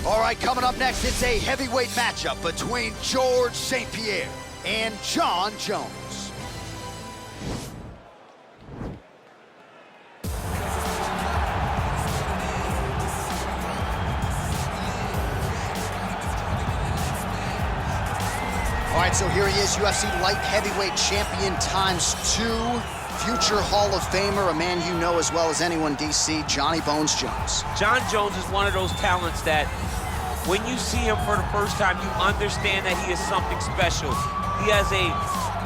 All right, coming up next, it's a heavyweight matchup between George St-Pierre and Jon Jones. All right, so here he is, UFC light heavyweight champion ×2. Future Hall of Famer, a man you know as well as anyone, DC, Johnny Bones Jones. Jon Jones is one of those talents that when you see him for the first time, you understand that he is something special. He has a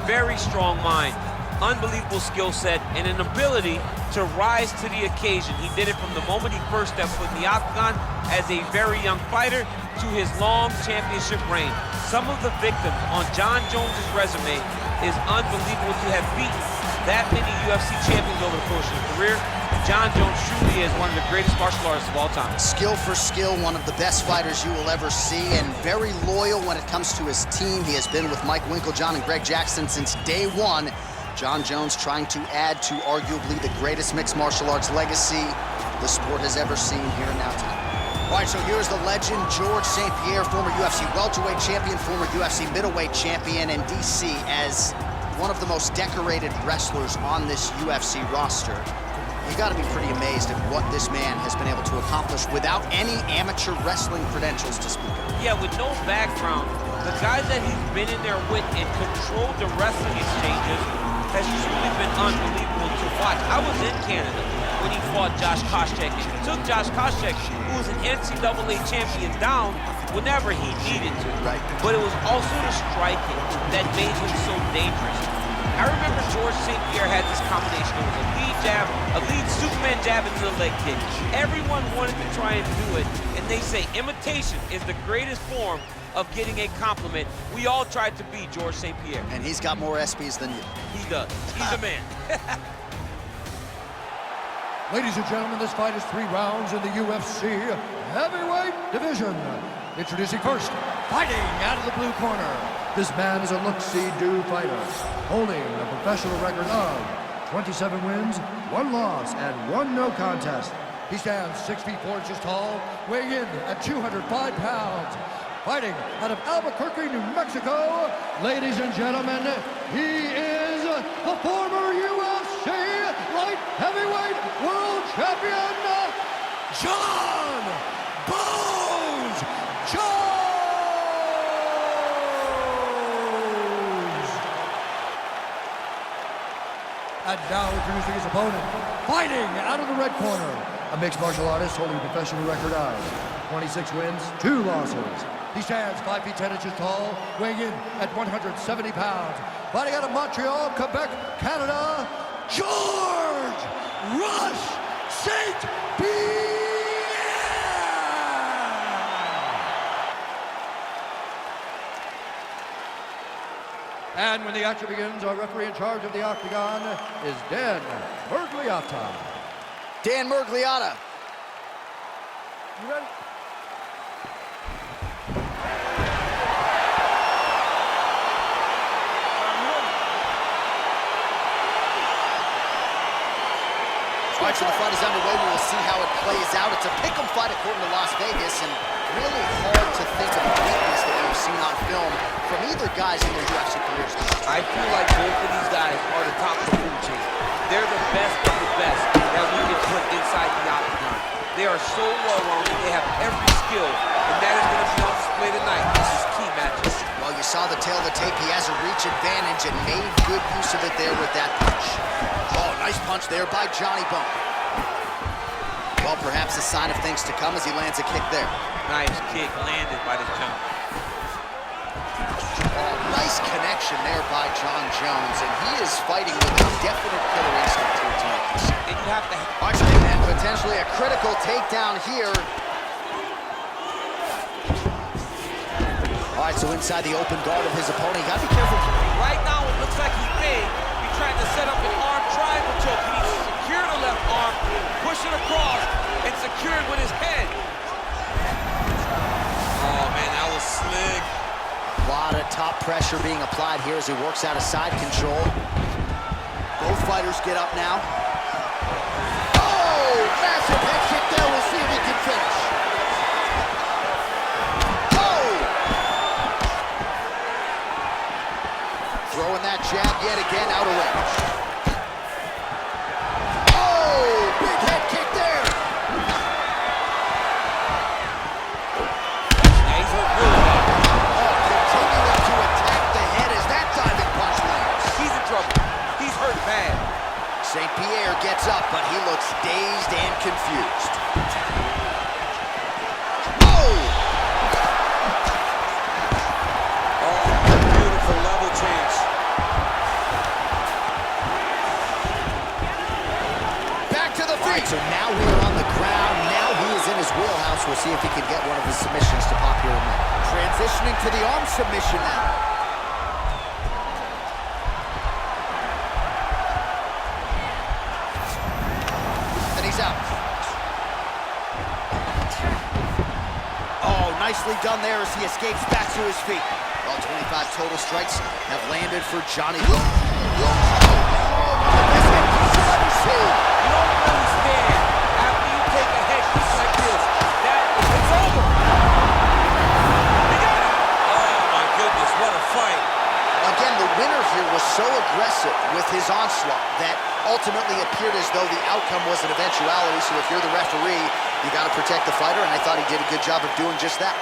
very strong mind, unbelievable skill set, and an ability to rise to the occasion. He did it from the moment he first stepped foot in the octagon as a very young fighter to his long championship reign. Some of the victims on Jon Jones's resume is unbelievable to have beaten that many UFC champions over the course of his career. Jon Jones truly is one of the greatest martial artists of all time. Skill for skill, one of the best fighters you will ever see, and very loyal when it comes to his team. He has been with Mike Winkeljohn and Greg Jackson since day one. Jon Jones trying to add to arguably the greatest mixed martial arts legacy the sport has ever seen here in Now Time. All right, so here's the legend, George St-Pierre, former UFC welterweight champion, former UFC middleweight champion, and DC as one of the most decorated wrestlers on this UFC roster. You gotta be pretty amazed at what this man has been able to accomplish without any amateur wrestling credentials to speak of. Yeah, with no background, the guys that he's been in there with and controlled the wrestling exchanges has truly been unbelievable to watch. I was in Canada when he fought Josh Koscheck, and he took Josh Koscheck, who was an NCAA champion, down whenever he needed to. Right. But it was also the striking that made him so dangerous. I remember George St-Pierre had this combination. It was a lead jab, a lead Superman jab into the leg kick. Everyone wanted to try and do it, and they say imitation is the greatest form of getting a compliment. We all tried to be George St-Pierre. And he's got more ESPYs than you. He does. He's a man. Ladies and gentlemen, this fight is 3 rounds in the UFC heavyweight division. Introducing first, fighting out of the blue corner. This man is a look-see-do fighter, holding a professional record of 27 wins, 1 loss, and 1 no contest. He stands 6 feet 4 inches tall, weighing in at 205 pounds. Fighting out of Albuquerque, New Mexico, ladies and gentlemen, he is the former UFC light heavyweight world champion, Jon Bones Jones! And now introducing his opponent, fighting out of the red corner, a mixed martial artist holding a professional record of 26 wins, 2 losses. He stands 5 feet 10 inches tall, weighing in at 170 pounds. Fighting out of Montreal, Quebec, Canada, George Rush St-Pierre! And when the action begins, our referee in charge of the octagon is Dan Mergliotta. Dan Mergliotta. You ready? All right, so the fight is underway. We will see how it plays out. It's a pick'em fight according to Las Vegas, and really hard to think of a weakness that we've seen on film from either guys in their UFC careers. I feel like both of these guys are the top of the food chain. They're the best of the best that we can put inside the octagon. They are so well-rounded. They have every skill, and that is going to be on display tonight. This is key matches. Well, you saw the tail of the tape. He has a reach advantage and made good use of it there with that punch. Oh, nice punch there by Johnny Bone. Well, perhaps a sign of things to come as he lands a kick there. Nice kick landed by the jump. Oh, nice connection there by Jon Jones, and he is fighting with a definite killer instinct here tonight. And you have to... And potentially a critical takedown here. All right, so inside the open guard of his opponent, you gotta be careful. Right now, it looks like he may be trying to set up an arm triangle choke. He needs to secure the left arm, push it across, and secure it with his head. Oh, man, that was slick. A lot of top pressure being applied here as he works out of side control. Both fighters get up now. Oh, massive head kick there. We'll see if he can finish. looks dazed and confused. Oh! Oh, beautiful level change. Back to the feet. All right, so now we are on the ground. Now he is in his wheelhouse. We'll see if he can get one of his submissions to pop here in a minute. Transitioning to the arm submission now. Out. Oh, nicely done there as he escapes back to his feet. All 25 total strikes have landed for Johnny. You don't really stand after you take a head kick like this. It's over. You got it. Oh, my goodness, what a fight. Again, the winner here was so aggressive with his onslaught that ultimately appeared as though the outcome was an eventuality. So if you're the referee, you got to protect the fighter, and I thought he did a good job of doing just that.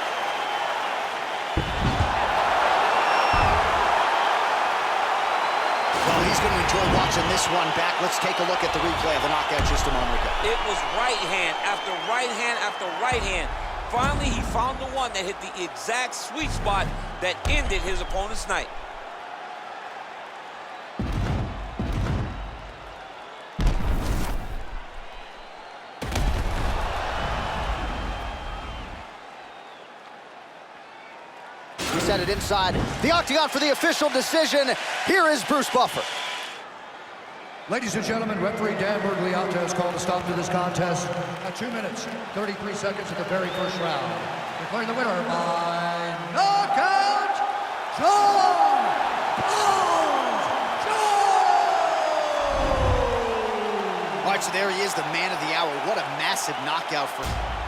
Well, he's going to enjoy watching this one back. Let's take a look at the replay of the knockout just a moment ago. It was right hand after right hand after right hand. Finally, he found the one that hit the exact sweet spot that ended his opponent's night. We set it inside the octagon for the official decision. Here is Bruce Buffer. Ladies and gentlemen, referee Dan Bergliata has called a stop to this contest at 2 minutes, 33 seconds of the very first round. Declaring the winner by knockout, John Jones! All right, so there he is, the man of the hour. What a massive knockout for him.